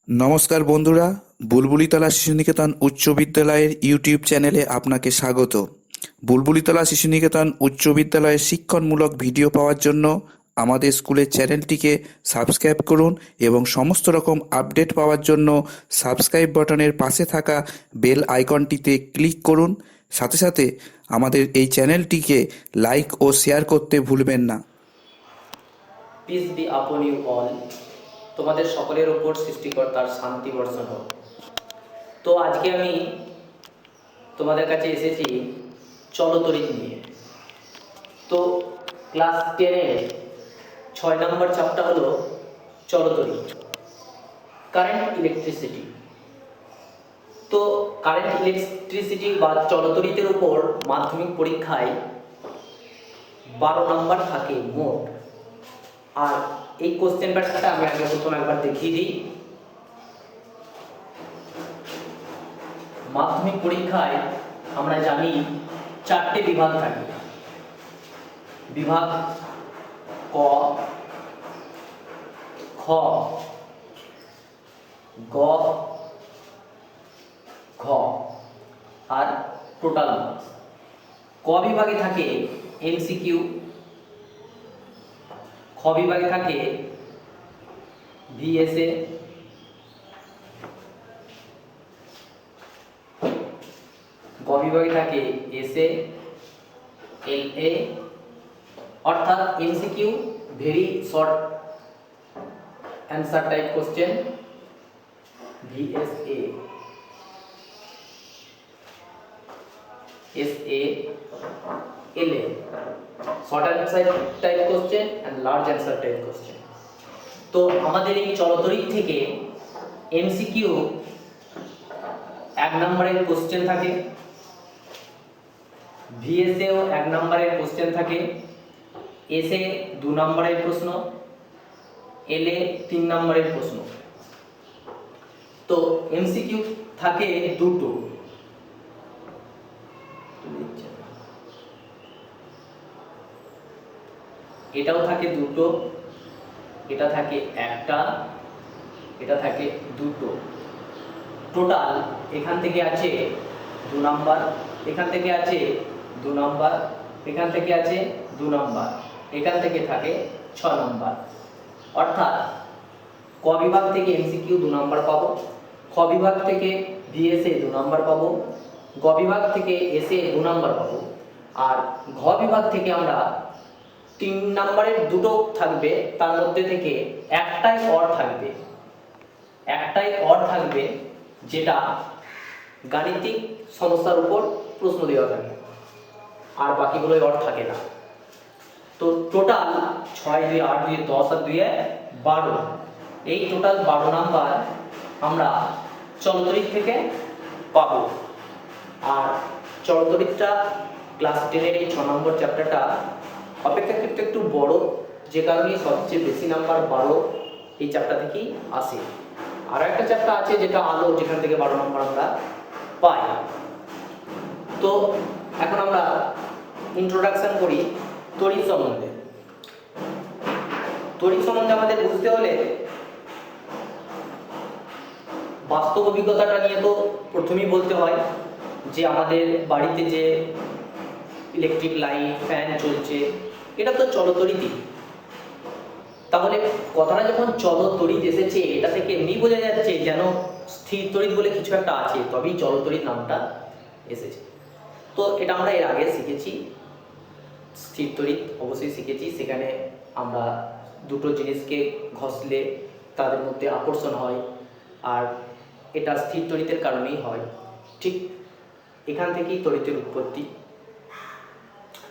নমস্কার বন্ধুরা, বুলবুলিতলা শিশুনিকেতন উচ্চ বিদ্যালয়ের ইউটিউব চ্যানেলে আপনাকে স্বাগত। বুলবুলিতলা শিশুনিকেতন উচ্চ বিদ্যালয়ের শিক্ষণমূলক ভিডিও পাওয়ার জন্য আমাদের স্কুলের চ্যানেলটিকে সাবস্ক্রাইব করুন এবং সমস্ত রকম আপডেট পাওয়ার জন্য সাবস্ক্রাইব বাটনের পাশে থাকা বেল আইকনটিতে ক্লিক করুন। সাথে সাথে আমাদের এই চ্যানেলটিকে লাইক ও শেয়ার করতে ভুলবেন না। Peace be upon you all. তোমাদের সকলের ওপর সৃষ্টিকর্তার শান্তি বর্ষণ হোক। তো আজকে আমি তোমাদের কাছে এসেছি চলতরিৎ নিয়ে। তো ক্লাস 10-এর 6 নম্বর চ্যাপ্টার হলো চলতরিৎ, কারেন্ট ইলেকট্রিসিটি। তো কারেন্ট ইলেকট্রিসিটি বা চলতরিতের উপর মাধ্যমিক পরীক্ষায় 12 নম্বর থাকে মোট। আর এই কোশ্চেন প্যাটার্নটা আমি আগে প্রথম একবার দেখিয়ে দিই। মাধ্যমিক পরীক্ষায় আমরা জানি 4টে বিভাগ থাকে। বিভাগ ক, খ, গ, ঘ আর টোটাল মার্কস। ক বিভাগে থাকে এমসিকিউ, খ বিভাগে থাকে ভিএসএ, গ বিভাগে থাকে এসএ, এলএ অর্থাৎ MCQ very short answer type question, VSA, SA, LA short answer type question and large answer type question. তো আমাদের এই চলতরিৎ থেকে এমসিকিউ 1 নম্বরের কোশ্চেন থাকে, ভিএসএও 1 নম্বরের কোশ্চেন থাকে, এসএ 2 নম্বরের প্রশ্ন, এলএ 3 নম্বরের প্রশ্ন। তো এমসিকিউ থাকে দুটো, এটাও থাকে দুটো, এটা থাকে একটা, এটা থাকে দুটো। টোটাল এখান থেকে আছে 2 নাম্বার, এখান থেকে আছে 2 নাম্বার, এখান থেকে আছে 2 নাম্বার, এখান থেকে থাকে 6 নাম্বার। অর্থাৎ ক বিভাগ থেকে এমসিকিউ 2 নাম্বার পাবো, খ বিভাগ থেকে ভিএসএ 2 নাম্বার পাবো, গ বিভাগ থেকে এসএ 2 নাম্বার পাবো, আর ঘ বিভাগ থেকে আমরা 3 নাম্বারের দুটো থাকবে, তার মধ্যে থেকে একটাই অড থাকবে, একটাই অড থাকবে যেটা গাণিতিক সমস্যার উপর প্রশ্ন দেওয়া থাকে, আর বাকিগুলোই অড থাকে না। তো টোটাল 6 2 8 2 10 আর 2 12, এই টোটাল 12 নাম্বার আমরা চলতরিৎ থেকে পাবো। আর চলতরিৎটা ক্লাস 10-এর এই 6 নম্বর চ্যাপ্টারটা অপেক্ষাকৃত একটু বড়, যে কারণে সবচেয়ে বেশি নাম্বার 12 এই চ্যাপ্টার থেকেই আসে। আর একটা চ্যাপ্টার আছে যেটা আলো, যেখান থেকে 12 নম্বর আমরা পাই। তো এখন আমরা ইন্ট্রোডাকশন করি তড়িৎ সম্বন্ধে। তড়িৎ সম্বন্ধে আমাদের বুঝতে হলে বাস্তব অভিজ্ঞতাটা নিয়ে তো প্রথমেই বলতে হয় যে আমাদের বাড়িতে যে ইলেকট্রিক লাইট, ফ্যান চলছে, এটা তো চলতরিৎই। তাহলে কথাটা যখন চলতরিৎ এসেছে, এটা থেকে এমনি বোঝা যাচ্ছে যেন স্থির তড়িৎ বলে কিছু একটা আছে, তবেই চলতরিৎ নামটা এসেছে। তো এটা আমরা এর আগে শিখেছি, স্থির তড়িৎ অবশ্যই শিখেছি। সেখানে আমরা দুটো জিনিসকে ঘষলে তাদের মধ্যে আকর্ষণ হয়, আর এটা স্থির তড়িতের কারণেই হয়। ঠিক এখান থেকেই তড়িতের উৎপত্তি।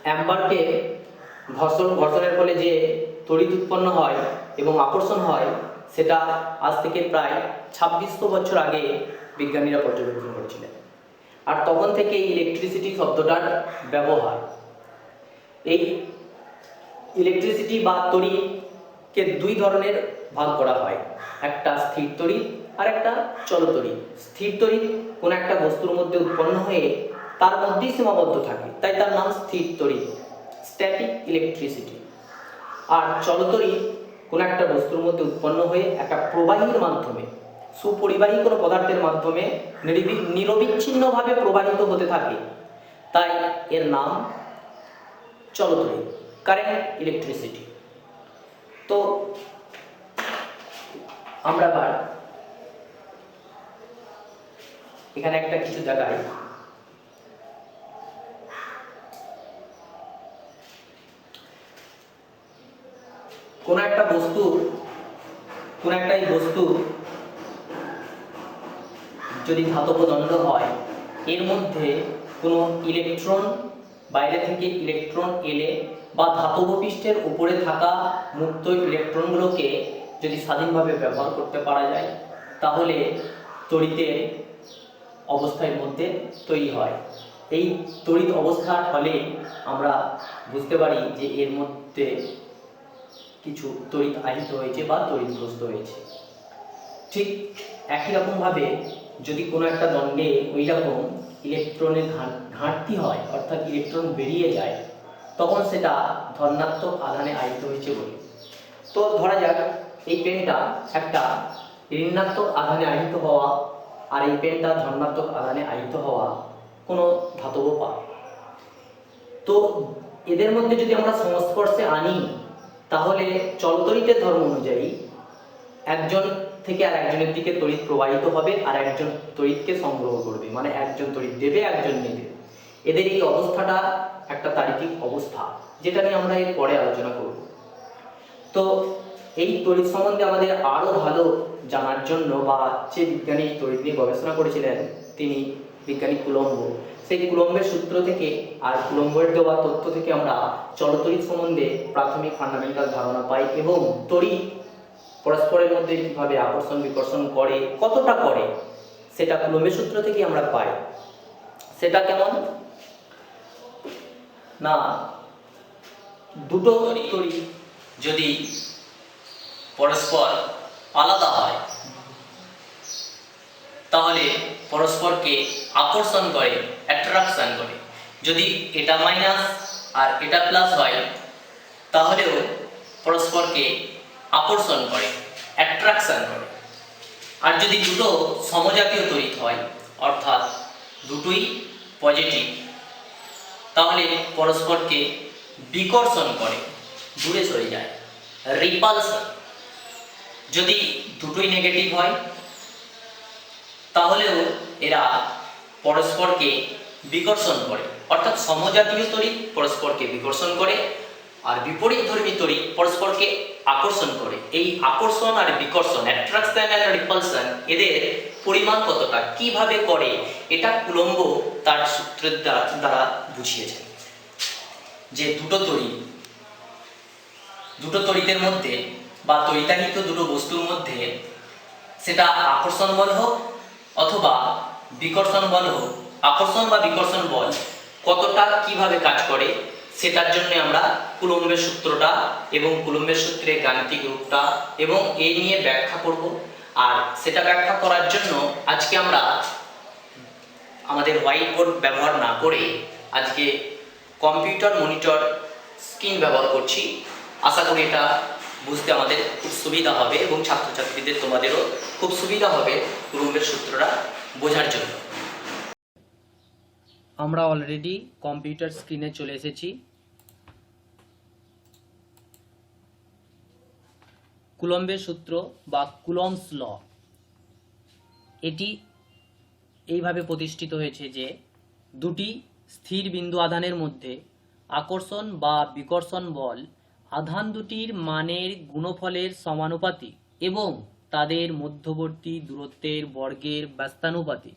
অ্যাম্বারকে ঘর্ষণের ফলে যে তড়িৎ উৎপন্ন হয় এবং আকর্ষণ হয়, সেটা আজ থেকে প্রায় 2600 বছর আগে বিজ্ঞানীরা পর্যবেক্ষণ করেছিলেন। আর তখন থেকে ইলেকট্রিসিটি শব্দটার ব্যবহার। এই ইলেকট্রিসিটি বা তড়িৎকে 2 ধরনের ভাগ করা হয়, একটা স্থির তড়িৎ আর একটা চলতরিৎ। স্থির তড়িৎ কোন একটা বস্তুর মধ্যে উৎপন্ন হয়ে তার মধ্যেই সীমাবদ্ধ থাকে, তাই তার নাম স্থির তড়িৎ, স্ট্যাটিক ইলেকট্রিসিটি। আর চলতরিৎ কোন একটা বস্তুর মধ্যে উৎপন্ন হয়ে একটা প্রবাহীর মাধ্যমে সুপরিবাহী কোনো পদার্থের মাধ্যমে নিরবিচ্ছিন্নভাবে প্রবাহিত হতে থাকে, তাই এর নাম চলতড়িৎ, কারেন্ট, ইলেকট্রিসিটি। তো আমরা আবার এখানে একটা কিছু দেখাই। কোন একটা বস্তু যদি ধাতব দণ্ড হয়, এর মধ্যে কোনো ইলেকট্রন, বাইরে থেকে ইলেকট্রন এলে বা ধাতব পৃষ্ঠের উপরে থাকা মুক্ত ইলেকট্রনগুলোকে যদি স্বাধীনভাবে ব্যবহার করতে পারা যায়, তাহলে তড়িতের অবস্থার মধ্যে তৈরি হয়। এই তড়িৎ অবস্থার ফলে আমরা বুঝতে পারি যে এর মধ্যে কিছু তড়িৎ আহিত হয়েছে বা তড়িৎগ্রস্ত হয়েছে। ঠিক একই রকমভাবে যদি কোনো একটা দণ্ডে ওই রকম ইলেকট্রনের ঘাটতি হয়, অর্থাৎ ইলেকট্রন বেরিয়ে যায়, তখন সেটা ধনাত্মক আধানে আহিত হয়েছে বলে। তো ধরা যাক এই পেনটা একটা ঋণাত্মক আধানে আহিত হওয়া আর এই পেনটা ধনাত্মক আধানে আহিত হওয়া কোনো ধাতব পাত। তো এদের মধ্যে যদি আমরা সংস্পর্শে আনি, তাহলে চলতড়িতের ধর্ম অনুযায়ী একজন থেকে আর একজনের দিকে তড়িৎ প্রবাহিত হবে, আর একজন তড়িৎকে সংগ্রহ করবে, মানে একজন তড়িৎ দেবে, একজন নেবে। এদের এই অবস্থাটা একটা তাড়িতিক অবস্থা, যেটা নিয়ে আমরা এর পরে আলোচনা করব। তো এই তড়িৎ সম্বন্ধে আমাদের আরো ভালো জানার জন্য, বা যে বিজ্ঞানী তড়িৎ নিয়ে গবেষণা করেছিলেন তিনি বিজ্ঞানী কুলম্ব, সেই কুলম্বের সূত্র থেকে আর কুলম্বের দেওয়া তথ্য থেকে আমরা চলতড়িৎ সম্বন্ধে প্রাথমিক ফান্ডামেন্টাল ধারণা পাই, এবং তড়িৎ পরস্পরের মধ্যে কিভাবে আকর্ষণ বিকর্ষণ করে, কতটা করে, সেটা কুলম্বের সূত্র থেকে আমরা পাই। সেটা কেমন না, দুটো তড়িৎ যদি পরস্পর আলাদা হয়, তাহলে পরস্পরকে আকর্ষণ করে, অ্যাট্রাকশন করে। যদি এটা মাইনাস আর এটা প্লাস হয়, তাহলেও পরস্পরকে আকর্ষণ করে, অ্যাট্রাকশন করে। আর যদি দুটো সমজাতীয় তড়িৎ হয়, অর্থাৎ দুটোই পজিটিভ, তাহলে পরস্পরকে বিকর্ষণ করে, দূরে সরে যায়, রিপালশন। যদি দুটোই নেগেটিভ হয়, তাহলেও এরা পরস্পরকে বিকর্ষণ করে, অর্থাৎ সমজাতীয় তড়িৎ পরস্পরকে বিকর্ষণ করে, আর বিপরীতধর্মী তড়িৎ পরস্পরকে আকর্ষণ করে। এই আকর্ষণ আর বিকর্ষণ, অ্যাট্রাকশন আর রিপালশন, এদের পরিমাণ কতটা, কিভাবে করে, এটা কুলম্ব তার সূত্রের দ্বারা বুঝিয়েছেন। যে দুটো তড়িতের মধ্যে বা তড়িতাহিত দুটো বস্তুর মধ্যে, সেটা আকর্ষণ বল হোক অথবা বিকর্ষণ বল হোক, আকর্ষণ বা বিকর্ষণ বল কতটা কিভাবে কাজ করে, সেটার জন্য আমরা কুলম্বের সূত্রটা এবং কুলম্বের সূত্রের গাণিতিক রূপটা এবং এই নিয়ে ব্যাখ্যা করব। আর সেটা ব্যাখ্যা করার জন্য আজকে আমরা আমাদের হোয়াইট বোর্ড ব্যবহার না করে আজকে কম্পিউটার মনিটর স্ক্রিন ব্যবহার করছি। আশা করি এটা বুঝতে আমাদের খুব সুবিধা হবে এবং ছাত্রছাত্রীদের তোমাদেরও খুব সুবিধা হবে কুলম্বের সূত্রটা বোঝার জন্য। আমরা অলরেডি কম্পিউটার স্ক্রিনে চলে এসেছি। কুলম্বের সূত্র বা কুলম্বস ল, এটি এইভাবে প্রতিষ্ঠিত হয়েছে যে দুটি স্থির বিন্দু আধানের মধ্যে আকর্ষণ বা বিকর্ষণ বল আধান দুটির মানের গুণফলের সমানুপাতিক এবং তাদের মধ্যবর্তী দূরত্বের বর্গের ব্যস্তানুপাতিক।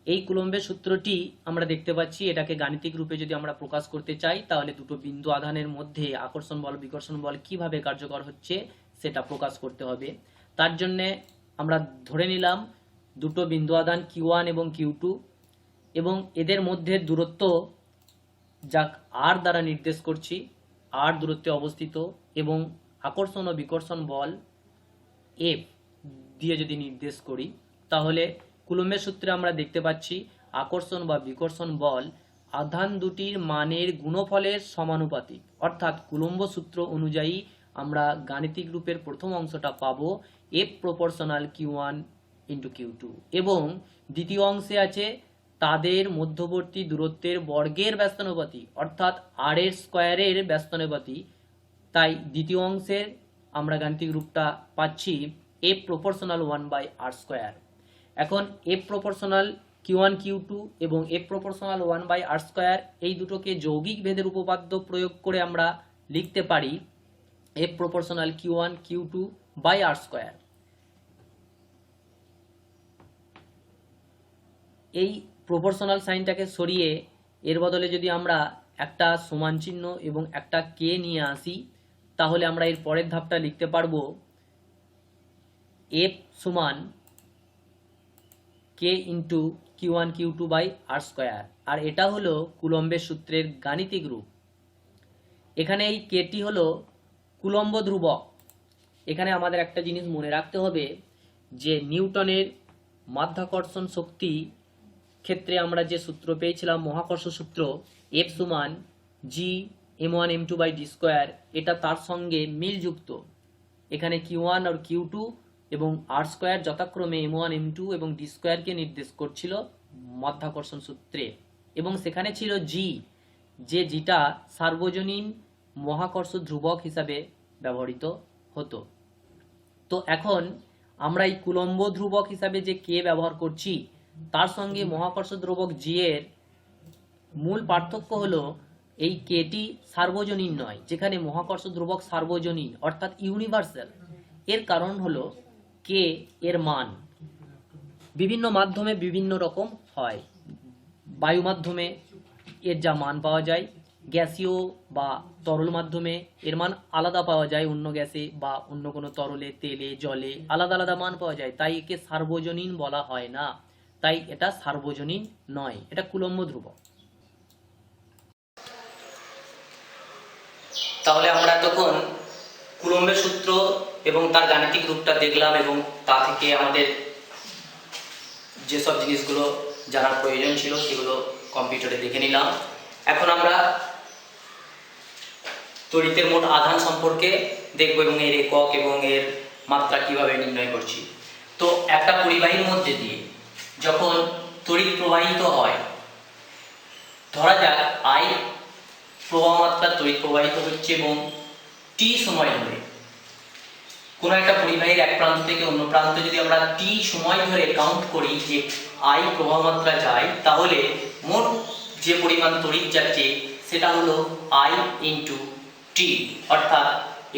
এই কুলম্বের সূত্রটি আমরা দেখতে পাচ্ছি। এটাকে গাণিতিক রূপে যদি আমরা প্রকাশ করতে চাই, তাহলে দুটো বিন্দু আধানের মধ্যে আকর্ষণ বল বিকর্ষণ বল কিভাবে কার্যকর হচ্ছে সেটা প্রকাশ করতে হবে। তার জন্যে আমরা ধরে নিলাম দুটো বিন্দু আধান Q1 এবং Q2, এবং এদের মধ্যে দূরত্ব যা R দ্বারা নির্দেশ করছি, R দূরত্বে অবস্থিত, এবং আকর্ষণ ও বিকর্ষণ বল F দিয়ে যদি নির্দেশ করি, তাহলে কুলম্বের সূত্রে আমরা দেখতে পাচ্ছি আকর্ষণ বা বিকর্ষণ বল আধান দুটির মানের গুণফলের সমানুপাতিক। অর্থাৎ কুলম্ব সূত্র অনুযায়ী আমরা গাণিতিক রূপের প্রথম অংশটা পাবো F proportional Q1 into Q2, এবং দ্বিতীয় অংশে আছে তাদের মধ্যবর্তী দূরত্বের বর্গের ব্যস্তানুপাতি অর্থাৎ R এর স্কোয়ারের ব্যস্তানুপাতি। তাই দ্বিতীয় অংশের আমরা গাণিতিক রূপটা পাচ্ছি F প্রপোর্শনাল 1/R স্কোয়ার। এখন F প্রপোর্শনাল Q1 Q2 এবং F প্রপোর্শনাল 1/R স্কোয়ার এই দুটোকে যৌগিক ভেদের উপপাদ্য প্রয়োগ করে আমরা লিখতে পারি F proportional Q1 Q2/R square. এই প্রপোর্শনাল সাইনটাকে সরিয়ে এর বদলে যদি আমরা একটা সমান চিহ্ন এবং একটা কে নিয়ে আসি, তাহলে আমরা এর পরের ধাপটা লিখতে পারবো F সমান K into Q1 Q2/R square. আর এটা হলো কুলম্বের সূত্রের গাণিতিক রূপ। এখানে এই কেটি হলো কুলম্ব ধ্রুবক। এখানে আমাদের একটা জিনিস মনে রাখতে হবে যে নিউটনের মাধ্যাকর্ষণ শক্তি ক্ষেত্রে আমরা যে সূত্র পেয়েছিলাম মহাকর্ষ সূত্র F সমান G m1 m2/d স্কোয়ার, এটা তার সঙ্গে মিলযুক্ত। এখানে Q1 আর Q2 এবং R স্কোয়ার যথাক্রমে m1 m2 এবং d স্কোয়ারকে নির্দেশ করছিল মাধ্যাকর্ষণ সূত্রে, এবং সেখানে ছিল G, যে জিটা সার্বজনীন মহাকর্ষ ধ্রুবক হিসাবে ব্যবহৃত হতো। তো এখন আমরা এই কুলম্ব ধ্রুবক হিসাবে যে কে ব্যবহার করছি তার সঙ্গে মহাকর্ষ ধ্রুবক জি এর মূল পার্থক্য হলো এই কেটি সার্বজনীন নয়, যেখানে মহাকর্ষ ধ্রুবক সার্বজনীন অর্থাৎ ইউনিভার্সাল। এর কারণ হলো কে এর মান বিভিন্ন মাধ্যমে বিভিন্ন রকম হয়। বায়ু মাধ্যমে এর যা মান পাওয়া যায়, গ্যাসীয় বা তরল মাধ্যমে এর মান আলাদা পাওয়া যায়, অন্য গ্যাসে বা অন্য কোনো তরলে, তেলে, জলে আলাদা আলাদা মান পাওয়া যায়, তাই একে সার্বজনীন বলা হয় না। তাই এটা সার্বজনীন নয়, এটা কুলম্ব ধ্রুবক। তাহলে আমরা তখন কুলম্বের সূত্র এবং তার গাণিতিক রূপটা দেখলাম, এবং তা থেকে আমাদের যেসব জিনিসগুলো জানার প্রয়োজন ছিল সেগুলো কম্পিউটারে দেখে নিলাম। এখন আমরা তড়িতের মোট আধান সম্পর্কে দেখব এবং এর একক এবং এর মাত্রা কিভাবে নির্ণয় করছি। তো একটা পরিবাহীর মধ্যে দিয়ে যখন তড়িৎ প্রবাহিত হয়, ধরা যাক I প্রবাহ মাত্রা তড়িৎ প্রবাহিত হচ্ছে এবং t সময় ধরে কোনো একটা পরিবাহীর এক প্রান্ত থেকে অন্য প্রান্তে যদি আমরা t সময় ধরে কাউন্ট করি যে I প্রবাহ মাত্রা যায়, তাহলে মোট যে পরিমাণ তড়িৎ যাচ্ছে সেটা হলো I ইন্টু t, অর্থাৎ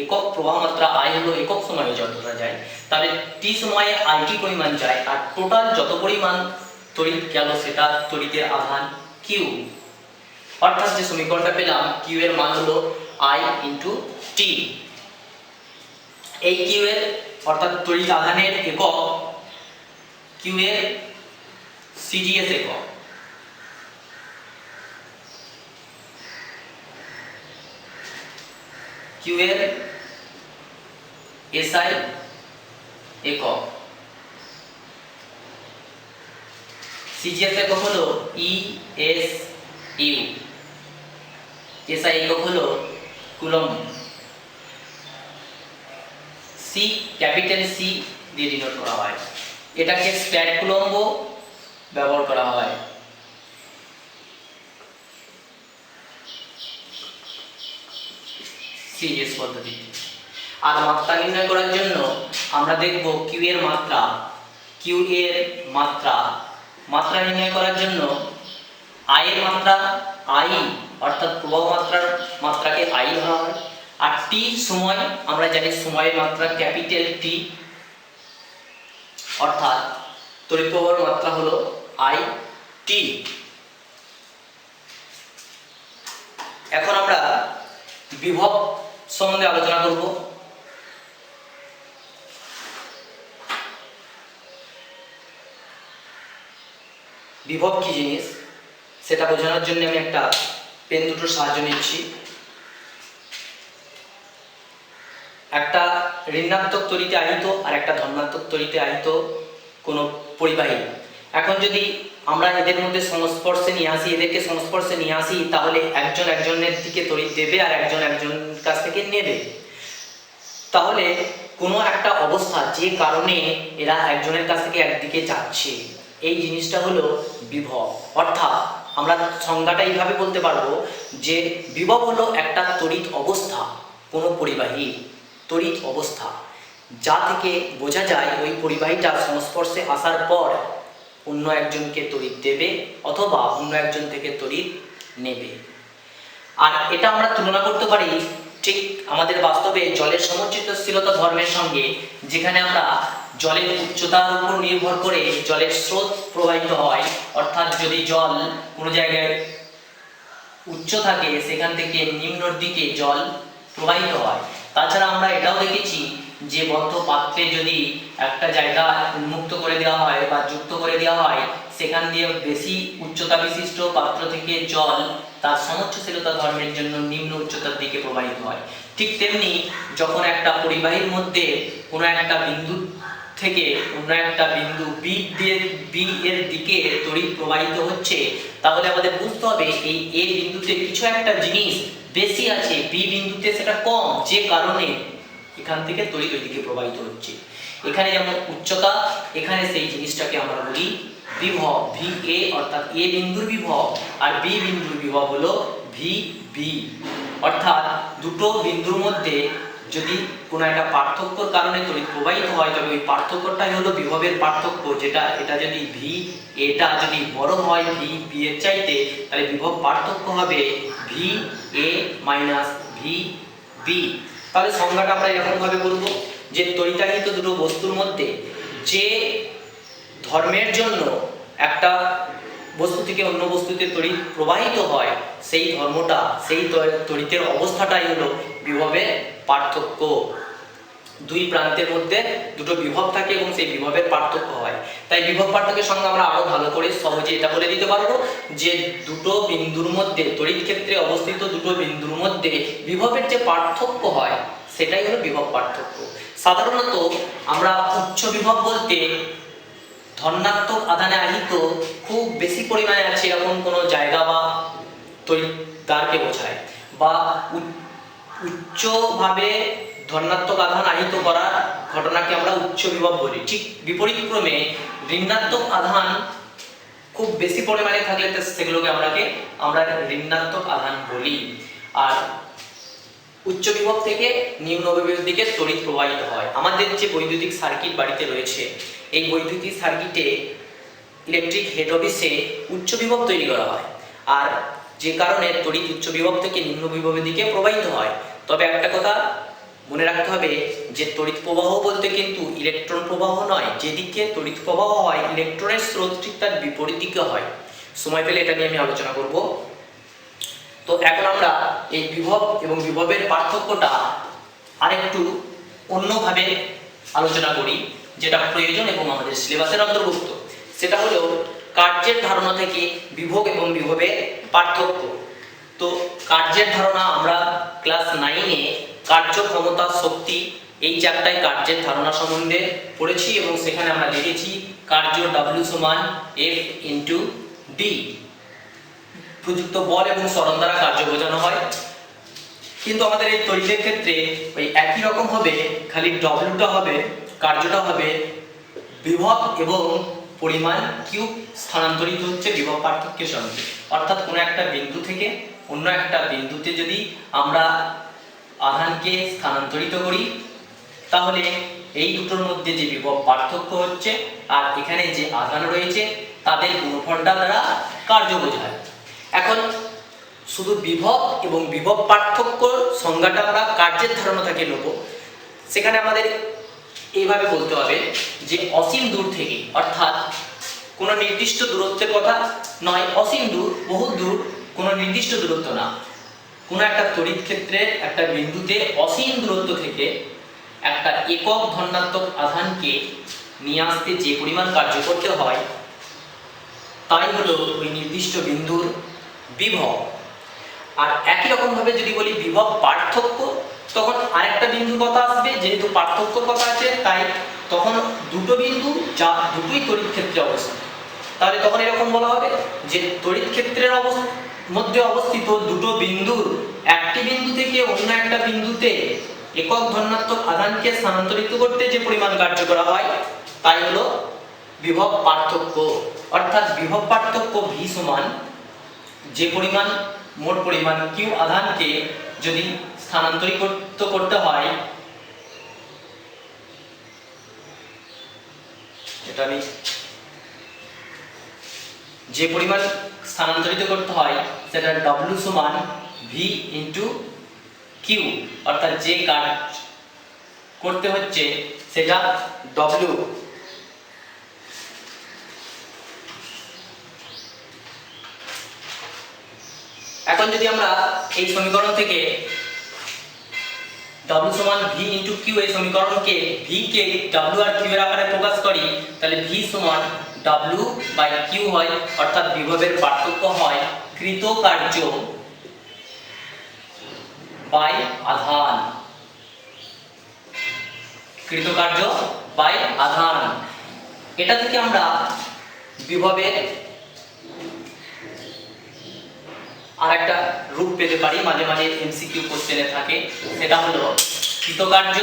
একক প্রবাহ মাত্রা I হলো একক সময়ে যতটা যায়, তাহলে t সময়ে IT পরিমাণ যায়, আর টোটাল যত পরিমাণ তড়িৎ গেল সেটা তড়িতের আধান Q। অর্থাৎ যে সমীকরণটা পেলাম Q এর মান হলো I ইন্টু t। এই Q এর অর্থাৎ তড়িৎ আধানের একক Q এর CGS একক। Q এর SI একক। CGS একক হলো ESU, SI একক হলো কুলম্ব। C ক্যাপিটাল C দিয়ে ডিনোট করা হয়, এটাকে স্ট্যাট কুলম্ব ব্যবহার করা হয়। সিরিজ পদ্ধতিতে। আর মাত্রা নির্ণয় করার জন্য আমরা দেখব Q এর মাত্রা। Q এর মাত্রা নির্ণয় করার জন্য I এর মাত্রা I, অর্থাৎ প্রবাহ মাত্রাকে I ধরা হয়, আর t সময় আমরা জানি সময়ের মাত্রা ক্যাপিটাল T, অর্থাৎ তড়িৎ প্রবাহের মাত্রা হলো IT। এখন আমরা বিভব সম্বন্ধে আলোচনা করব। বিভব কি জিনিস সেটা বোঝানোর জন্য আমি একটা পেন দুটোর সাহায্য নিচ্ছি। একটা ঋণাত্মক তড়িতে আহিত আর একটা ধনাত্মক তড়িতে আহিত কোনো পরিবাহী। এখন যদি আমরা এদের মধ্যে সংস্পর্শে নিয়ে আসি, এদেরকে সংস্পর্শে নিয়ে আসি, তাহলে একজন একজনের দিকে তড়িৎ দেবে আর একজন একজনের কাছ থেকে নেবে। তাহলে কোনো একটা অবস্থা যে কারণে এরা একজনের কাছ থেকে একদিকে যাচ্ছে, এই জিনিসটা হলো বিভব। অর্থাৎ আমরা সংজ্ঞাটা এইভাবে বলতে পারবো যে বিভব হলো একটা তড়িৎ অবস্থা, কোনো পরিবাহী তড়িৎ অবস্থা, যা থেকে বোঝা যায় ওই পরিবাহীটা সংস্পর্শে আসার পর অন্য একজনকে তড়িৎ দেবে অথবা অন্য একজন থেকে তড়িৎ নেবে। আর এটা আমরা তুলনা করতে পারি ঠিক আমাদের বাস্তবে জলের সমচিত্তশীলতা ধর্মের সঙ্গে, যেখানে আমরা জলের উচ্চতার উপর নির্ভর করে জলের স্রোত প্রবাহিত হয়। অর্থাৎ যদি জল কোনো জায়গায় উচ্চ থাকে সেখান থেকে নিম্নর দিকে জল প্রবাহিত হয়। তাছাড়া আমরা এটাও দেখেছি যে বদ্ধ পাত্রে যদি একটা জায়গা উন্মুক্ত করে দেওয়া হয় বা যুক্ত করে দেওয়া হয়, সেখান দিয়ে বেশি উচ্চতা বিশিষ্ট পাত্র থেকে জল তার সমচ্ছশীলতা ধর্মের জন্য নিম্ন উচ্চতার দিকে প্রবাহিত হয়। ঠিক তেমনি যখন একটা পরিবাহীর মধ্যে কোনো একটা বিন্দু থেকে অন্য একটা বিন্দু বি এর দিকে তড়িৎ প্রবাহিত হচ্ছে, তাহলে আমাদের বুঝতে হবে এই এ বিন্দুতে কিছু একটা জিনিস বেশি আছে, বি বিন্দুতে সেটা কম, যে কারণে এখান থেকে তড়িৎ ওই দিকে প্রবাহিত হচ্ছে। এখানে যেমন উচ্চতা, এখানে সেই জিনিসটাকে আমরা বলি বিভব, ভি এ অর্থাৎ এ বিন্দুর বিভব, আর বি বিন্দুর বিভব হলো ভি বি। অর্থাৎ দুটো বিন্দুর মধ্যে যদি কোনো একটা পার্থক্যর কারণে তড়িৎ প্রবাহিত হয়, তবে ওই পার্থক্যটাই হলো বিভবের পার্থক্য। যেটা এটা যদি ভি এটা যদি বড় হয় ভি বি এর চাইতে, তাহলে বিভব পার্থক্য হবে V A minus V B. তাহলে সংজ্ঞাটা আমরা এরকম ভাবে বলবো যে তড়িতাহিত দুটো বস্তুর মধ্যে যে ধর্মের জন্য একটা বস্তু থেকে অন্য বস্তুতে তড়িৎ প্রবাহিত হয়, সেই ধর্মটা, সেই তড়িতের অবস্থাটাই হলো বিভবের পার্থক্য। দুই প্রান্তের মধ্যে দুটো বিভব থাকে এবং সেই বিভবের পার্থক্য হয়। তাই বিভব পার্থক্যের সঙ্গে আমরা আরো ভালো করে সহজে এটা বলে দিতে পারবো যে দুটো বিন্দুর মধ্যে, তড়িৎ ক্ষেত্রে অবস্থিত দুটো বিন্দুর মধ্যে বিভবের যে পার্থক্য হয় সেটাই হলো বিভব পার্থক্য। সাধারণত আমরা উচ্চ বিভব বলতে ধনাত্মক আধানে আহিত খুব বেশি পরিমাণে আছে এরকম কোনো জায়গা বা তড়িৎদ্বারকে বোঝায়, বা উচ্চভাবে ধনাত্মক আধান আহিত করার ঘটনাকে আমরা উচ্চ বিভব বলি। ঠিক বিপরীত ক্রমে ঋণাত্মক আধান খুব বেশি পরিমাণে থাকলে সেগুলোকে আমরা ঋণাত্মক আধান বলি। আর উচ্চ বিভব থেকে নিম্ন বিভবের দিকে তড়িৎ প্রবাহিত হয়। আমাদের যে বৈদ্যুতিক সার্কিট বাড়িতে রয়েছে, এই বৈদ্যুতিক সার্কিটে ইলেকট্রিক হেড অফিসে উচ্চ বিভব তৈরি করা হয়, আর যে কারণে তড়িৎ উচ্চ বিভব থেকে নিম্ন বিভবের দিকে প্রবাহিত হয়। তবে একটা কথা মনে রাখতে হবে যে তড়িৎ প্রবাহ বলতে কিন্তু ইলেকট্রন প্রবাহ নয়। যেদিকে তড়িৎ প্রবাহ হয় ইলেকট্রনের স্রোত ঠিক তার বিপরীত দিকে হয়। সময় পেলে এটা নিয়ে আমি আলোচনা করব। তো এখন আমরা এই বিভব এবং বিভবের পার্থক্যটা আরেকটু অন্যভাবে আলোচনা করি, যেটা প্রয়োজন এবং আমাদের সিলেবাসের অন্তর্ভুক্ত। সেটা হলো কার্যের ধারণা থেকে বিভব এবং বিভবের পার্থক্য। তো কার্যের ধারণা আমরা ক্লাস 9-এ কার্য, ক্ষমতা, শক্তি এই চ্যাপ্টারে কার্যের ধারণা সম্বন্ধে পড়েছি এবং সেখানে আমরা দেখেছি কার্য W সমান F ইন্টু ডি। প্রযুক্ত বল এবং সরণ দ্বারা কার্য বোঝানো হয়। কিন্তু আমাদের এই তড়িতের ক্ষেত্রে ওই একই রকম হবে, খালি ডব্লিউটা হবে, কার্যটা হবে বিভব এবং পরিমাণ কিউব স্থানান্তরিত হচ্ছে বিভব পার্থক্যের সঙ্গে। অর্থাৎ কোনো একটা বিন্দু থেকে অন্য একটা বিন্দুতে যদি আমরা আধানকে স্থানান্তরিত করি, তাহলে এই দুটোর মধ্যে যে বিভব পার্থক্য হচ্ছে আর এখানে যে আধান রয়েছে তাদের গুণফলটা দ্বারা কার্য বোঝায়। এখন শুধু বিভব এবং বিভব পার্থক্য সংজ্ঞাটা আমরা কার্যের ধারণা থেকে নেব। সেখানে আমাদের এইভাবে বলতে হবে যে অসীম দূর থেকে, অর্থাৎ কোনো নির্দিষ্ট দূরত্বের কথা নয়, অসীম দূর, বহু দূর, কোনো নির্দিষ্ট দূরত্ব না, কোনো একটা তড়িৎ ক্ষেত্রে একটা বিন্দুতে অসীম দূরত্ব থেকে একটা একক ধনাত্মক আধানকে নিয়ে আসতে যে পরিমাণ কার্য করতে হয় তাই হলো ওই নির্দিষ্ট বিন্দুর বিভব। আর একই রকম ভাবে যদি বলি বিভব পার্থক্য, তখন আরেকটা বিন্দুর কথা আসবে। যেহেতু পার্থক্যর কথা আছে তাই তখন দুটো বিন্দু যা দুটোই তড়িৎ ক্ষেত্রে অবস্থিত, তাহলে তখন এরকম বলা হবে যে তড়িৎ ক্ষেত্রের মধ্যে অবস্থিত দুটো বিন্দুর একটি বিন্দু থেকে অন্য একটা বিন্দুতে একক ধনাত্মক আধানকে স্থানান্তরিত করতে যে পরিমাণ কার্য করা হয় তাই হলো বিভব পার্থক্য। অর্থাৎ বিভব পার্থক্য ভি সমান যে পরিমাণ মোট পরিমাণ কিউ আধানকে যদি স্থানান্তরিত করতে হয়, এটা আমি যে পরিমাণ স্থানান্তরিত করতে হয় সেটা W সমান ভি ইন্টু কিউ, অর্থাৎ যে কাজ করতে হচ্ছে সেটা W। এখন যদি আমরা এই সমীকরণ থেকে W সমান V ইন্টু কিউ এই সমীকরণকে V কে W আর Q এর আকারে প্রকাশ করি তাহলে V সমান W বাই কিউ হয়, অর্থাৎ বিভবের পার্থক্য হয় কৃতকার্য বাই আধান, কৃতকার্য বাই আধান। এটা থেকে আমরা বিভবের আর একটা রূপ পেতে পারি, মাঝে মাঝে এমসিকিউ কোশ্চেনে থাকে, সেটা হলো কৃতকার্য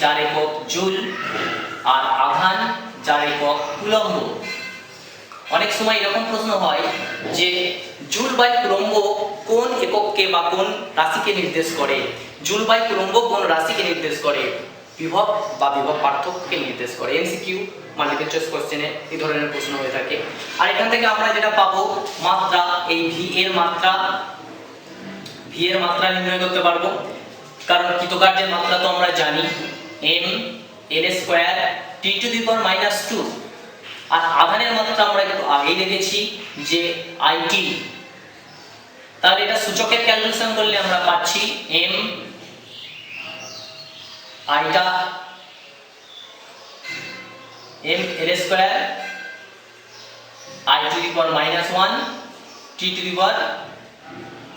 যার একক জুল আর আধান যার একক কুলম্ব। অনেক সময় এরকম প্রশ্ন হয় যে জুল বাই কুলম্ব কোন একককে বা কোন রাশিকে নির্দেশ করে, জুল বাই কুলম্ব কোন রাশিকে নির্দেশ করে, বিভব বা বিভব পার্থক্যকে নির্দেশ করে। এমসিকিউ মাল্টিপল চয়েস কোশ্চেনে এই ধরনের প্রশ্ন হয়ে থাকে। আর এখান থেকে আমরা যেটা পাবো মাত্রা, এই ভি এর মাত্রা নির্ণয় করতে পারবো, কারণ কৃতকার্যের মাত্রা তো আমরা জানি m l square t to the power -2, আর আধানের মাত্রা আমরা একটু আগেই দেখেছি যে it। তাহলে এটা সূচকের ক্যালকুলেশন করলে আমরা পাচ্ছি m আইটা m l square i two the power -1 t to the power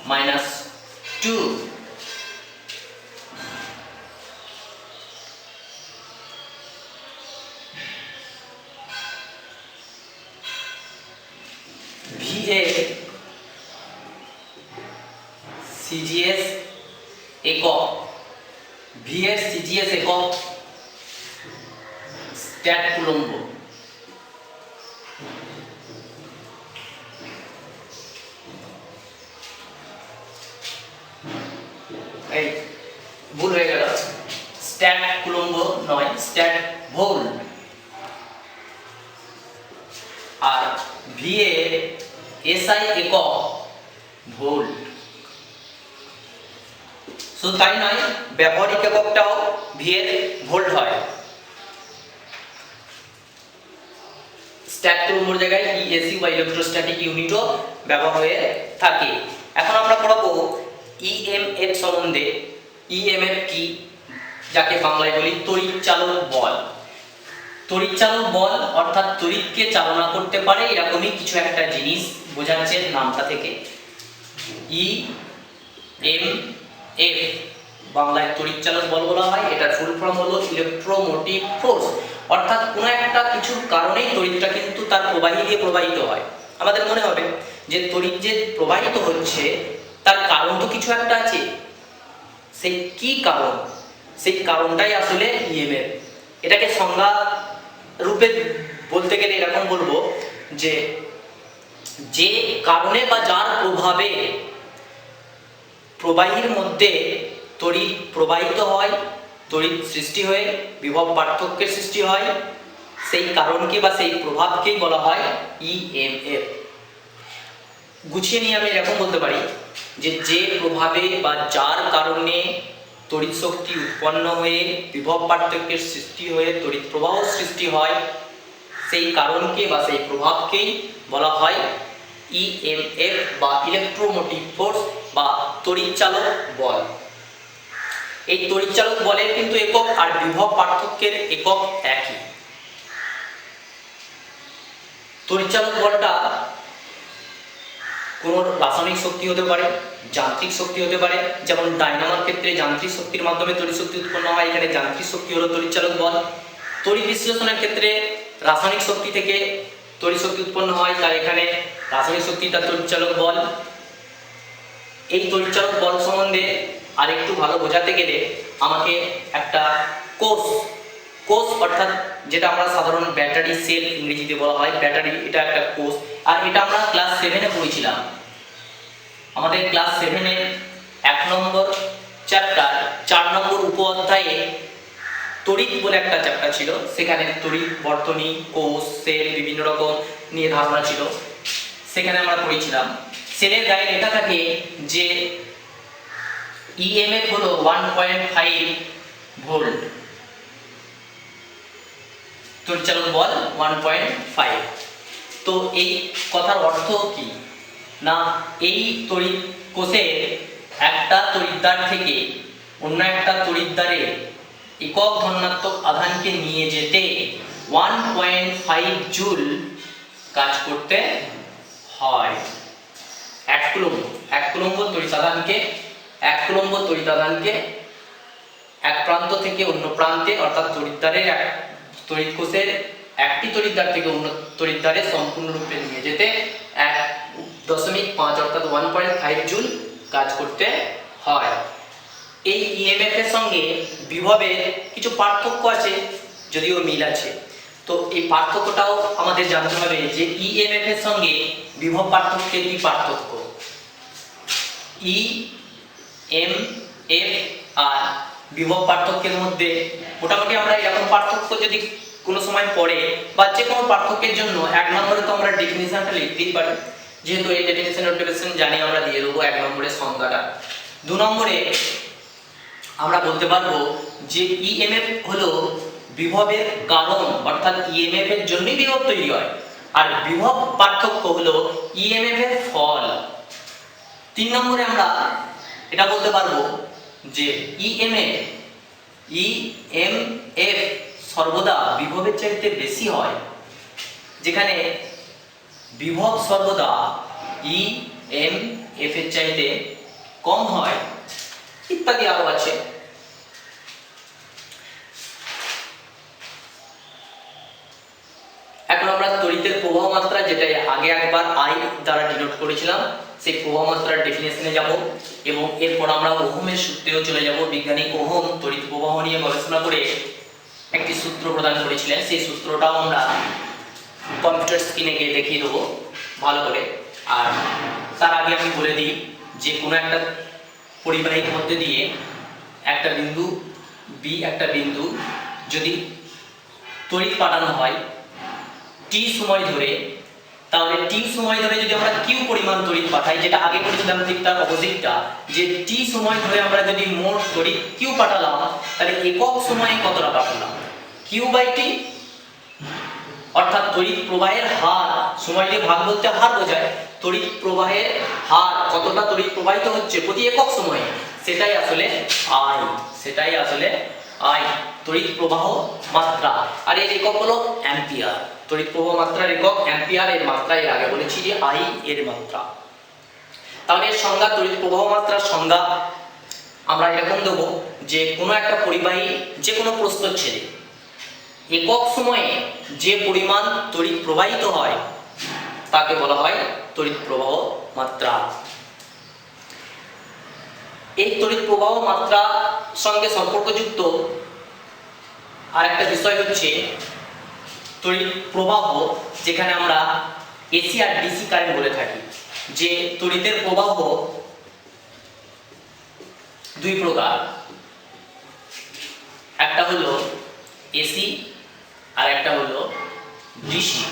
-2। VA CGS একক, VA CGS একক স্ট্যাট কুলম্ব। এই ভুল হয়ে গেল, স্ট্যাট কুলম্ব নয়, স্ট্যাট ভোল্ট। আর VA SI একক ভোল্ট। শুধু তাই নয়, ব্যবহারিক এককটাও VA ভোল্ট হয়। স্ট্যাট কুলম্বর জায়গায় ESU বা ইলেকট্রোস্ট্যাটিক ইউনিটও ব্যবহার হয়ে থাকে। এখন আমরা পড়াবো EMF সম্বন্ধে। EMF কি, যাকে বাংলায় বলি তড়িৎচালক বল। তড়িৎচালক বল অর্থাৎ তড়িৎকে চালনা করতে পারে এরকমই কিছু একটা জিনিস বোঝাচ্ছে নামটা থেকে। EMF বাংলায় তড়িৎচালক বল বলা হয়। এটার ফুল ফর্ম হলো ইলেকট্রোমোটিভ ফোর্স, অর্থাৎ কোনো একটা কিছুর কারণেই তড়িৎটা কিন্তু তার প্রবাহী দিয়ে প্রবাহিত হয়। আমাদের মনে হবে যে তড়িৎ যে প্রবাহিত হচ্ছে তার কারণ তো কিছু একটা আছে, সেই কি কারণ, সেই কারণটাই আসলে EMF। এটাকে সংজ্ঞা রূপে বলতে গেলে এরকম বলবো যে যে কারণে বা যার প্রভাবে প্রবাহীর মধ্যে তড়িৎ প্রবাহিত হয়, তড়িৎ সৃষ্টি হয়ে বিভব পার্থক্যের সৃষ্টি হয়, সেই কারণকে বা সেই প্রভাবকেই বলা হয় EMF। গুছিয়ে নিয়ে আমি এরকম বলতে পারি যে যে প্রভাবে বা যার কারণে তড়িৎ শক্তি উৎপন্ন হয়ে বিভব পার্থক্যের সৃষ্টি হয়ে তড়িৎ প্রবাহ সৃষ্টি হয়, সেই কারণকে বা সেই প্রভাবকেই বলা হয় EMF বা ইলেকট্রোমোটিভ ফোর্স বা তড়িৎচালক বল। এই তড়িৎচালক বলের কিন্তু একক আর বিভব পার্থক্যের একক একই। তড়িৎচালক বলটা কোনো রাসায়নিক শক্তি হতে পারে, যান্ত্রিক শক্তি হতে পারে, যেমন ডায়নামোর ক্ষেত্রে যান্ত্রিক শক্তির মাধ্যমে তড়িৎ শক্তি উৎপন্ন হয়, এখানে যান্ত্রিক শক্তি হলো তড়িৎচালক বল। তড়িৎ বিশ্লেষণের ক্ষেত্রে রাসায়নিক শক্তি থেকে তড়িৎ শক্তি উৎপন্ন হয়, তার এখানে রাসায়নিক শক্তি তার তড়িৎচালক বল। এই তড়িৎচালক বল সম্বন্ধে আর একটু ভালো বোঝাতে গেলে আমাকে একটা কোষ কোষ অর্থাৎ যেটা আমরা সাধারণ ব্যাটারি সেল ইংরেজিতে বলা হয় ব্যাটারি, এটা একটা কোষ। আর এটা আমরা ক্লাস 7-এ পড়েছিলাম। আমাদের ক্লাস 7-এর 1 নম্বর চ্যাপ্টার 4 নম্বর উপ অধ্যায়ে তড়িৎ বলে একটা চ্যাপ্টার ছিল, সেখানে তড়িৎ বর্তনী, কোষ, সেল বিভিন্ন রকম নিয়ে ধারণা ছিল, সেখানে আমরা পড়েছিলাম। সেলের গায়ে লেখা থাকে যে ইএমএফ হলো 1.5 ভোল্ট, তড়িৎচালন বল 1.5। তো এই কথার অর্থ কি না, এই তড়িৎ কোষের একটা তড়িৎদ্বার থেকে অন্য একটা তড়িৎদ্বারে একক ধনাত্মক আধানকে নিয়ে যেতে 1.5 জুল কাজ করতে হয়। এক কুলম্ব তড়িৎ আধানকে এক প্রান্ত থেকে অন্য প্রান্তে অর্থাৎ তড়িৎ কোষের একটি তড়িৎদ্বার থেকে অন্য তড়িৎদ্বারে সম্পূর্ণরূপে নিয়ে যেতে 1.5 অর্থাৎ 1.5 জুল কাজ করতে হয়। এই ইএমএফ এর সঙ্গে বিভবের কিছু পার্থক্য আছে, যদিও মিল আছে। তো এই পার্থক্যটাও আমাদের জানতে হবে যে ইএমএফ এর সঙ্গে বিভব পার্থক্যের কি পার্থক্য। ইএমএফ আর বিভব পার্থক্যের মধ্যে মোটামুটি আমরা এরকম পার্থক্য যদি কোনো সময় পড়ে বা যে কোনো পার্থক্যের জন্য 1 নম্বরে তো আমরা ডেফিনিশনটা লিখতেই পারি, যেহেতু এই ডেফিনিশন জানি আমরা দিয়ে দেবো 1 নম্বরের সংজ্ঞাটা। 2 নম্বরে আমরা বলতে পারবো যে ইএমএফ হলো বিভবের কারণ, অর্থাৎ ইএমএফ এর জন্যই বিভব তৈরি হয়, আর বিভব পার্থক্য হলো ইএমএফ এর ফল। 3 নম্বরে আমরা এটা বলতে পারবো যে ইএমএফ সর্বদা বিভবের চাইতে বেশি হয়, যেখানে বিভব সর্বদা ইএমএফ এর চাইতে কম হয়, ইত্যাদি আরো আছে। এখন আমরা তড়িতের প্রবাহ মাত্রা, যেটা আগে একবার আই দ্বারা ডিনোট করেছিলাম, সেই প্রবাহ মাত্রার ডেফিনেশনে যাব এবং এরপর আমরা ওহমের সূত্রেও চলে যাব। বিজ্ঞানী ওহম তড়িৎ প্রবাহ নিয়ে গবেষণা করে একটি সূত্র প্রদান করেছিলেন, সেই সূত্রটাও আমরা কম্পিউটার স্ক্রিনে গিয়ে দেখিয়ে দেবো ভালো করে। আর তার আগে আমি বলে দিই যে কোনো একটা পরিবাহীর মধ্যে দিয়ে একটা বিন্দু বি, একটা বিন্দু যদি তড়িৎ পাঠানো হয় টি সময় ধরে, তাহলে টি সময় ধরে যদি আমরা কিউ পরিমাণ তড়িৎ পাঠাই, যেটা আগে করেছিলাম ঠিক তার অপোজিটটা, যে টি সময় ধরে আমরা যদি মোট তড়িৎ কিউ পাঠালাম, তাহলে একক সময়ে কতটা পাঠালাম, কিউ বাই টি, অর্থাৎ তড়িৎ প্রবাহের হার, সময় দিয়ে ভাগ বলতে হার বোঝায়, তড়িৎ প্রবাহের হার কতটা তড়িৎ প্রবাহিত হচ্ছে প্রতি একক সময়ে, সেটাই আসলে আই তড়িৎ প্রবাহ মাত্রা। আর এর একক হলো অ্যাম্পিয়ার। তড়িৎ প্রবাহ মাত্রার একক অ্যাম্পিয়ার, এর মাত্রা এর আগে বলেছি যে আই এর মাত্রা। তাহলে এর সংজ্ঞা, তড়িৎ প্রবাহ মাত্রার সংজ্ঞা আমরা এরকম দেব যে কোনো একটা পরিবাহী যে কোনো প্রস্থচ্ছেদে একক সময়ে যে পরিমাণ তড়িৎ প্রবাহিত হয় তাকে বলা হয় তড়িৎ প্রবাহ মাত্রা। এই তড়িৎ প্রবাহ মাত্রা সঙ্গে সম্পর্কযুক্ত আরেকটা বিষয় হচ্ছে তড়িৎ প্রবাহ, যেখানে আমরা এসি আর ডিসি কারেন্ট বলে থাকি। যে তড়িতের প্রবাহ দুই প্রকার, একটা হলো এসি আর একটা হলো ডিসি।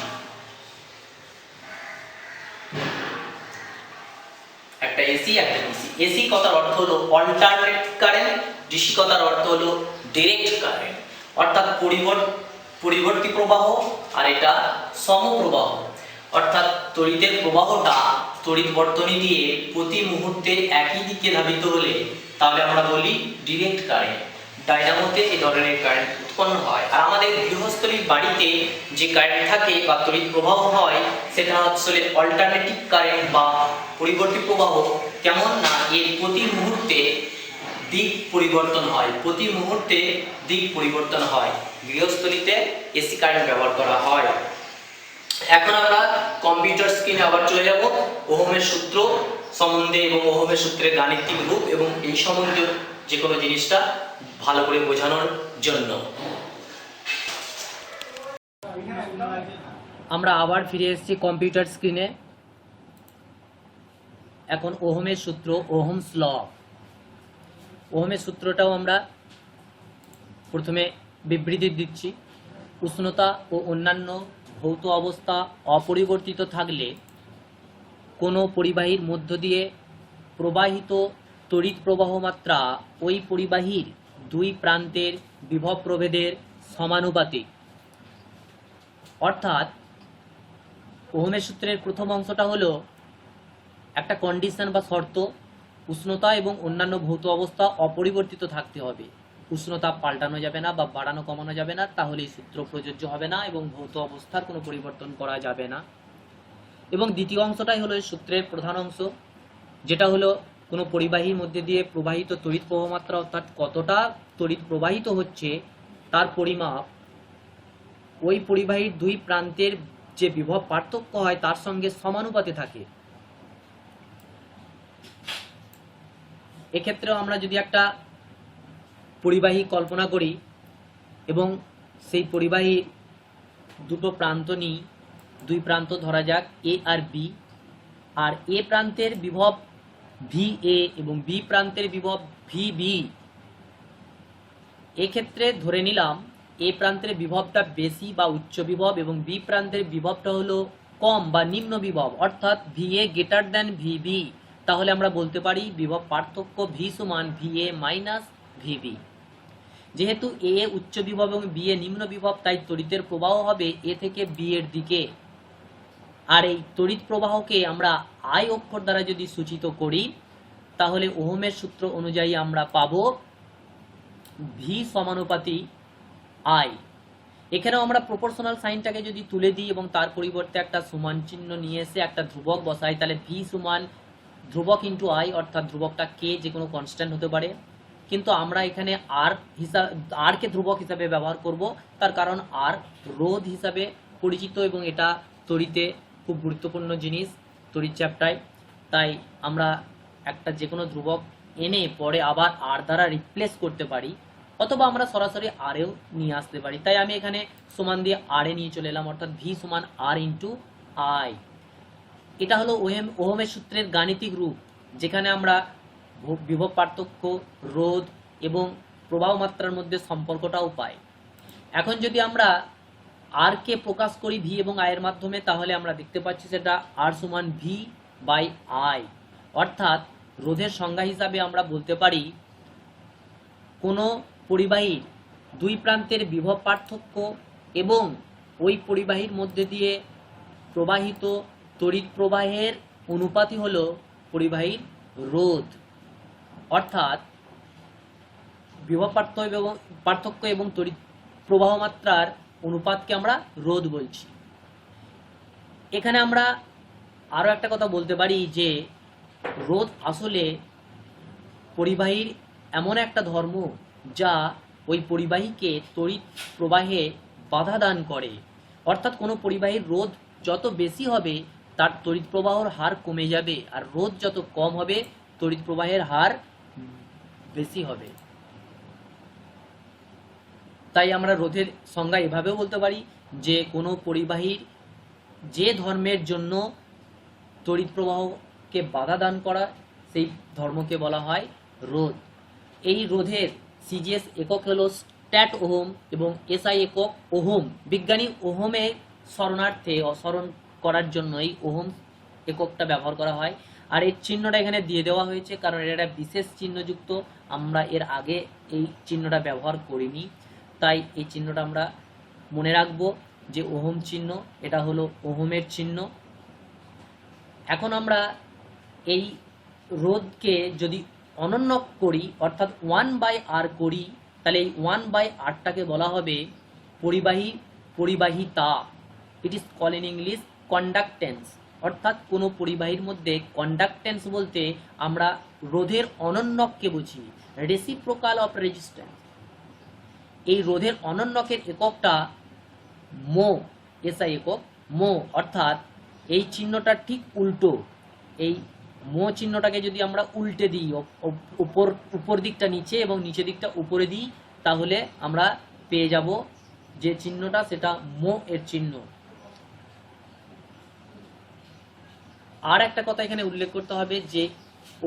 একটা এসি একটা ডিসি। এসি কথার অর্থ হলো অল্টারনেট কারেন্ট, ডিসি কথার অর্থ হলো ডাইরেক্ট কারেন্ট, অর্থাৎ পরিবর্তী প্রবাহ আর এটা সমপ্রবাহ। অর্থাৎ তড়িতের প্রবাহটা তড়িৎ বর্তনী দিয়ে প্রতি মুহূর্তে একই দিকে ধাবিত হলে তাহলে আমরা বলি ডাইরেক্ট কারেন্ট। ডায়নামোতে এই ধরনের কারেন্ট উৎপন্ন হয়। আর আমাদের গৃহস্থলীর বাড়িতে যে কারেন্ট থাকে বা তড়িৎ প্রবাহ হয় সেটা আসলে অল্টারনেটিভ কারেন্ট বা পরিবর্তী প্রবাহ। কেমন না, এর প্রতি মুহূর্তে দিক পরিবর্তন হয়। গৃহস্থলীতে এসি কারেন্ট ব্যবহার করা হয়। এখন আমরা কম্পিউটার স্ক্রিনে আবার চলে যাব। ওহমের সূত্র সম্বন্ধে এবং ওহমের সূত্রের গাণিতিক রূপ এবং এই সম্বন্ধীয় যে কোনো জিনিসটা ভালো করে বোঝানোর জন্য। আমরা আবার ফিরে এসেছি কম্পিউটার স্ক্রিনে। এখন ওহমের সূত্র, ওহমস ল। ওহমের সূত্রটাও আমরা প্রথমে বিবৃতি দিচ্ছি। উষ্ণতা ও অন্যান্য ভৌত অবস্থা অপরিবর্তিত থাকলে কোনো পরিবাহীর মধ্য দিয়ে প্রবাহিত তড়িৎ প্রবাহ মাত্রা ওই পরিবাহীর দুই প্রান্তের বিভব প্রভেদের সমানুপাতিক। অর্থাৎ ওহমের সূত্রের প্রথম অংশটা হলো একটা কন্ডিশন বা শর্ত, উষ্ণতা এবং অন্যান্য ভৌত অবস্থা অপরিবর্তিত থাকতে হবে। উষ্ণতা পাল্টানো যাবে না বা বাড়ানো কমানো যাবে না, তাহলে এই সূত্র প্রযোজ্য হবে না এবং ভৌত অবস্থার কোনো পরিবর্তন করা যাবে না। এবং দ্বিতীয় অংশটাই হলো এই সূত্রের প্রধান অংশ, যেটা হলো কোনো পরিবাহীর মধ্যে দিয়ে প্রবাহিত তড়িৎ প্রবাহ মাত্রা, অর্থাৎ কতটা তড়িৎ প্রবাহিত হচ্ছে তার পরিমাপ ওই পরিবাহীর দুই প্রান্তের যে বিভব পার্থক্য হয় তার সঙ্গে সমানুপাতে থাকে। এক্ষেত্রেও আমরা যদি একটা পরিবাহী কল্পনা করি এবং সেই পরিবাহীর দুটো প্রান্ত নিই, দুই প্রান্ত ধরা যাক এ আর বি, আর এ প্রান্তের বিভব ভি এ এবং বি প্রান্তের বিভব ভি বি। এক্ষেত্রে ধরে নিলাম এ প্রান্তের বিভবটা বেশি বা উচ্চ বিভব এবং বি প্রান্তের বিভবটা হলো কম বা নিম্ন বিভব, অর্থাৎ V A greater than V B. তাহলে আমরা বলতে পারি বিভব পার্থক্য ভি সমান V A minus V B. যেহেতু এ উচ্চ বিভব এবং বি এ নিম্ন বিভব, তাই তড়িতের প্রবাহ হবে এ থেকে বি এর দিকে। আর এই তড়িৎ প্রবাহকে আমরা আই অক্ষর দ্বারা যদি সূচিত করি তাহলে ওহমের সূত্র অনুযায়ী আমরা পাবো ভি সমানুপাতি আই। এখানেও আমরা প্রপোর্শনাল সাইনটাকে যদি তুলে দিই এবং তার পরিবর্তে একটা সমান চিহ্ন নিয়ে এসে একটা ধ্রুবক বসাই, তাহলে ভি সমান ধ্রুবক ইন্টু আই, অর্থাৎ ধ্রুবকটা কে যে কোনো কনস্ট্যান্ট হতে পারে। কিন্তু আমরা এখানে আর কে ধ্রুবক হিসাবে ব্যবহার করব, তার কারণ আর রোধ হিসাবে পরিচিত এবং এটা তড়িতে খুব গুরুত্বপূর্ণ জিনিস তড়িৎ চ্যাপ্টায়। তাই আমরা একটা যে কোনো ধ্রুবক এনে পরে আবার আর দ্বারা রিপ্লেস করতে পারি, অথবা আমরা সরাসরি আরেও নিয়ে আসতে পারি। তাই আমি এখানে সমান দিয়ে আর এ নিয়ে চলে এলাম, অর্থাৎ ভি সমান আর ইন্টু আই। এটা হলো ওহমের সূত্রের গাণিতিক রূপ, যেখানে আমরা বিভব পার্থক্য, রোধ এবং প্রবাহ মাত্রার মধ্যে সম্পর্কটাও পাই। এখন যদি আমরা আর কে প্রকাশ করি ভি এবং আই এর মাধ্যমে, তাহলে আমরা দেখতে পাচ্ছি সেটা আর সমান ভি বাই আই। অর্থাৎ রোধের সংজ্ঞা হিসাবে আমরা বলতে পারি কোনো পরিবাহীর দুই প্রান্তের বিভব পার্থক্য এবং ওই পরিবাহীর মধ্যে দিয়ে প্রবাহিত তড়িৎ প্রবাহের অনুপাতই হলো পরিবাহীর রোধ। অর্থাৎ বিভব পার্থক্য এবং তড়িৎ প্রবাহ মাত্রার অনুপাতকে আমরা রোধ বলছি। এখানে আমরা আরো একটা কথা বলতে পারি যে রোধ আসলে পরিবাহীর এমন একটা ধর্ম যা ওই পরিবাহীকে তড়িৎ প্রবাহে বাধা দান করে। অর্থাৎ কোনো পরিবাহীর রোধ যত বেশি হবে তার তড়িৎ প্রবাহের হার কমে যাবে, আর রোধ যত কম হবে তড়িৎ প্রবাহের হার বেশি হবে। তাই আমরা রোধের সংজ্ঞা এভাবেও বলতে পারি যে কোনো পরিবাহীর যে ধর্মের জন্য তড়িৎ প্রবাহকে বাধা দান করা, সেই ধর্মকে বলা হয় রোধ। এই রোধের সিজিএস একক হলো স্ট্যাট ওহম এবং এসআই একক ওহম। বিজ্ঞানী ওহমের স্মরণার্থে স্মরণ করার জন্য এই ওহম এককটা ব্যবহার করা হয়। আর এর চিহ্নটা এখানে দিয়ে দেওয়া হয়েছে কারণ এটা একটা বিশেষ চিহ্নযুক্ত, আমরা এর আগে এই চিহ্নটা ব্যবহার করিনি, তাই এই চিহ্নটা আমরা মনে রাখবো যে ওহম চিহ্ন, এটা হলো ওহমের চিহ্ন। এখন আমরা এই রোধকে যদি অনন্যক করি অর্থাৎ 1/r করি, তাহলে এই 1/rটাকে বলা হবে পরিবাহিতা। It is call in English conductance. অর্থাৎ কোনো পরিবাহীর মধ্যে কন্ডাক্টেন্স বলতে আমরা রোধের অনন্যককে বুঝি, রেসিপ্রোকাল অফ রেজিস্ট্যান্স। এই রোধের অনন্যকের এককটা মো, এসআই একক মো। অর্থাৎ এই চিহ্নটা ঠিক উল্টো, এই মো চিহ্নটাকে যদি আমরা উল্টে দিই, উপর দিকটা নিচে এবং নিচে দিকটা উপরে দিই, তাহলে আমরা পেয়ে যাব যে চিহ্নটা সেটা মো এর চিহ্ন। আর একটা কথা এখানে উল্লেখ করতে হবে যে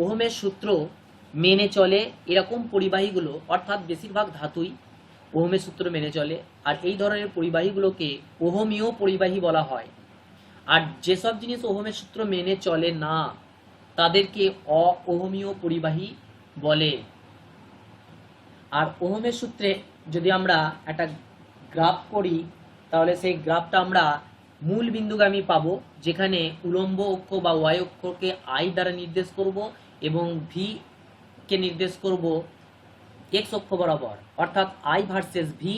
ওহমের সূত্র মেনে চলে এরকম পরিবাহীগুলো, অর্থাৎ বেশিরভাগ ধাতুই ওহমের সূত্র মেনে চলে, আর এই ধরনের পরিবাহীগুলোকে ওহমীয় পরিবাহী বলা হয়। আর যেসব জিনিস ওহমের সূত্র মেনে চলে না তাদেরকে অওহমীয় পরিবাহী বলে। আর ওহমের সূত্রে যদি আমরা একটা গ্রাফ করি তাহলে সেই গ্রাফটা আমরা মূল বিন্দুগামী পাবো, যেখানে উলম্ব অক্ষ বা ওয়াই অক্ষকে আই দ্বারা নির্দেশ করব এবং ভি কে নির্দেশ করব এক্স অক্ষ বরাবর, অর্থাৎ আই ভার্সেস ভি।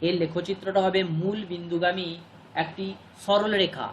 এর লেখচিত্রটা হবে মূল বিন্দুগামী একটি সরল রেখা।